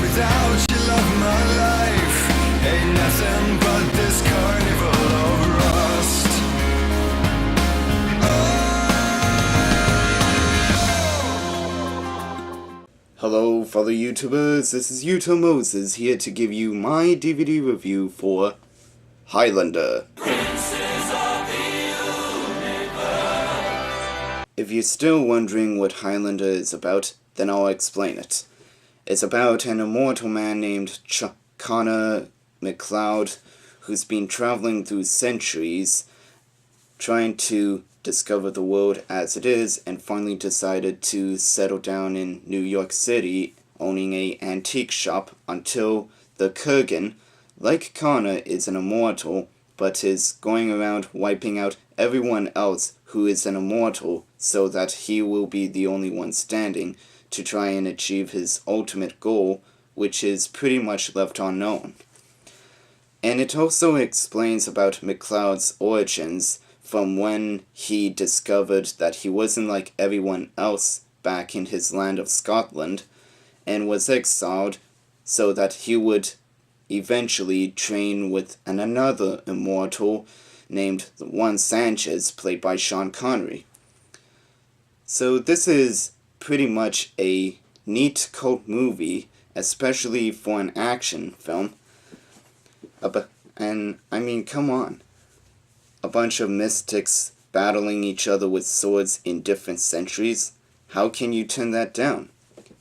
without you, love, my life ain't nothing but this carnival of rust. Hello fellow YouTubers, this is YouTube Moses here to give you my DVD review for Highlander. If you're still wondering what Highlander is about, then I'll explain it. It's about an immortal man named Connor MacLeod who's been traveling through centuries trying to discover the world as it is, and finally decided to settle down in New York City owning an antique shop until the Kurgan, like Connor, is an immortal but is going around wiping out everyone else who is an immortal so that he will be the only one standing to try and achieve his ultimate goal, which is pretty much left unknown. And it also explains about MacLeod's origins from when he discovered that he wasn't like everyone else back in his land of Scotland and was exiled so that he would eventually train with another immortal named Juan Sanchez, played by Sean Connery. So this is pretty much a neat cult movie, especially for an action film. And I mean, come on. A bunch of mystics battling each other with swords in different centuries. How can you turn that down?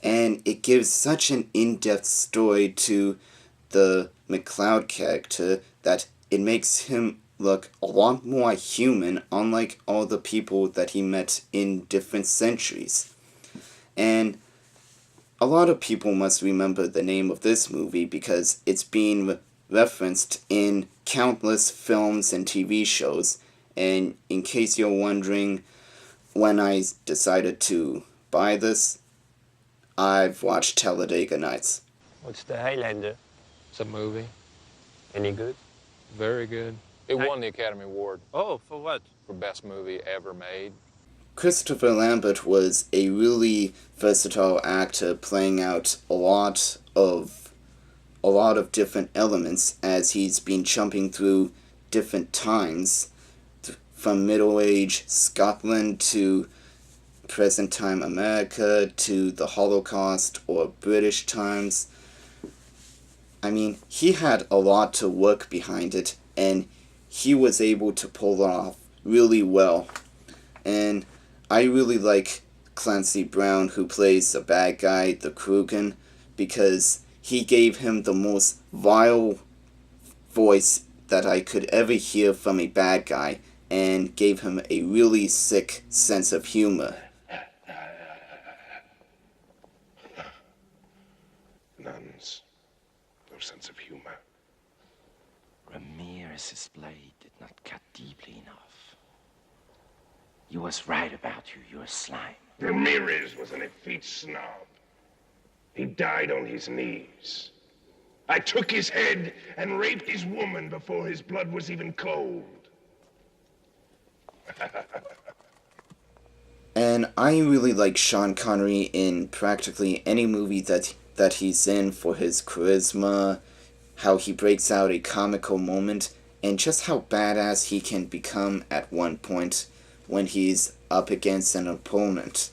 And it gives such an in-depth story to the MacLeod character that it makes him look a lot more human, unlike all the people that he met in different centuries. And a lot of people must remember the name of this movie because it's being referenced in countless films and TV shows. And in case you're wondering when I decided to buy this, I've watched Talladega Nights. What's the Highlander? It's a movie. Any good? Very good. It won the Academy Award Oh, for what? for best movie ever made. Christopher Lambert was a really versatile actor, playing out a lot of different elements as he's been jumping through different times, from Middle Age Scotland to present time America to the Holocaust or British times. I mean, he had a lot to work behind it, and he was able to pull it off really well. And I really like Clancy Brown, who plays the bad guy, the Kurgan, because he gave him the most vile voice that I could ever hear from a bad guy, and gave him a really sick sense of humor. Nuns. No sense of humor. Ramirez's blade did not cut deeply enough. You was right about you. You're a slime. Ramirez was an effete snob. He died on his knees. I took his head and raped his woman before his blood was even cold. And I really like Sean Connery in practically any movie that he's in, for his charisma, how he breaks out a comical moment, and just how badass he can become at one point when he's up against an opponent.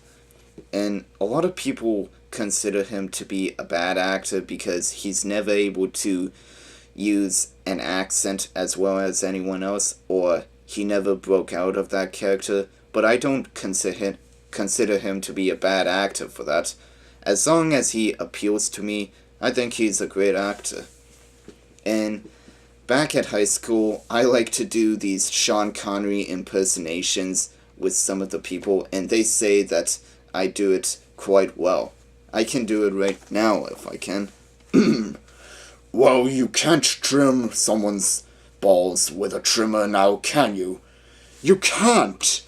And a lot of people consider him to be a bad actor because he's never able to use an accent as well as anyone else, or he never broke out of that character, but I don't consider him to be a bad actor for that. As long as he appeals to me, I think he's a great actor. And back at high school, I like to do these Sean Connery impersonations with some of the people, and they say that I do it quite well. I can do it right now if I can. Well, you can't trim someone's balls with a trimmer now, can you? You can't!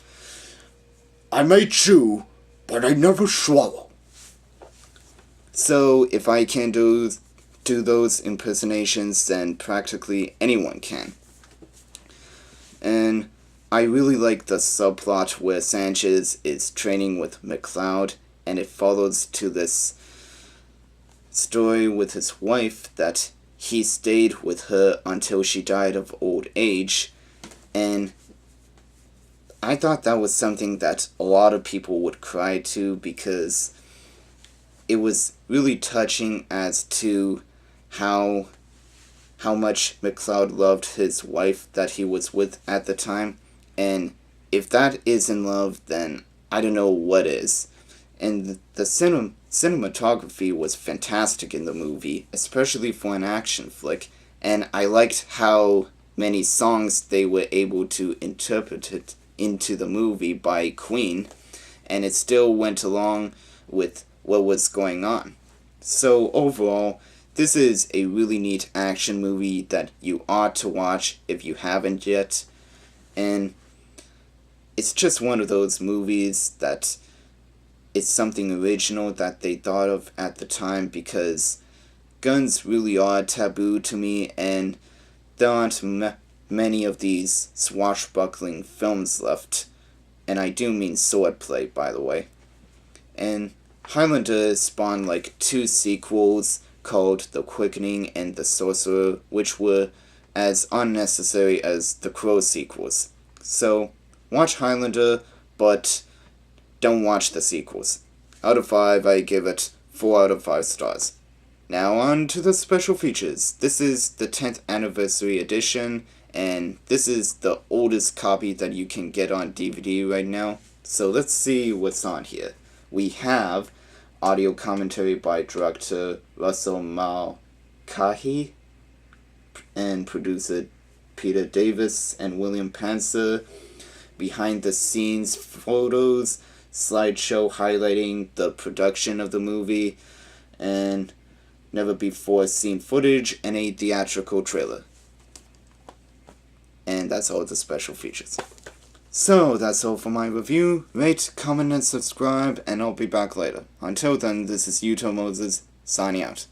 I may chew, but I never swallow. So, if I can do those impersonations, then practically anyone can. And I really like the subplot where Sanchez is training with MacLeod, and it follows to this story with his wife that he stayed with her until she died of old age, and I thought that was something that a lot of people would cry to because it was really touching as to how much McCloud loved his wife that he was with at the time, and if that isn't love, then I don't know what is. And the cinematography was fantastic in the movie, especially for an action flick, and I liked how many songs they were able to interpret it into the movie by Queen, and it still went along with what was going on. So overall, this is a really neat action movie that you ought to watch if you haven't yet, and it's just one of those movies that it's something original that they thought of at the time, because guns really are taboo to me, and there aren't many of these swashbuckling films left, and I do mean swordplay, by the way. And Highlander spawned like 2 sequels called The Quickening and The Sorcerer, which were as unnecessary as the Crow sequels. So, watch Highlander, but don't watch the sequels. Out of 5, I give it 4 out of 5 stars. Now on to the special features. This is the 10th anniversary edition, and this is the oldest copy that you can get on DVD right now. So let's see what's on here. We have audio commentary by director Russell Mulcahy and producer Peter Davis and William Panzer. Behind the scenes photos, slideshow highlighting the production of the movie, and never before seen footage, and a theatrical trailer. And that's all the special features. So that's all for my review. Rate, comment, and subscribe, and I'll be back later. Until then, this is Yuto Moses, signing out.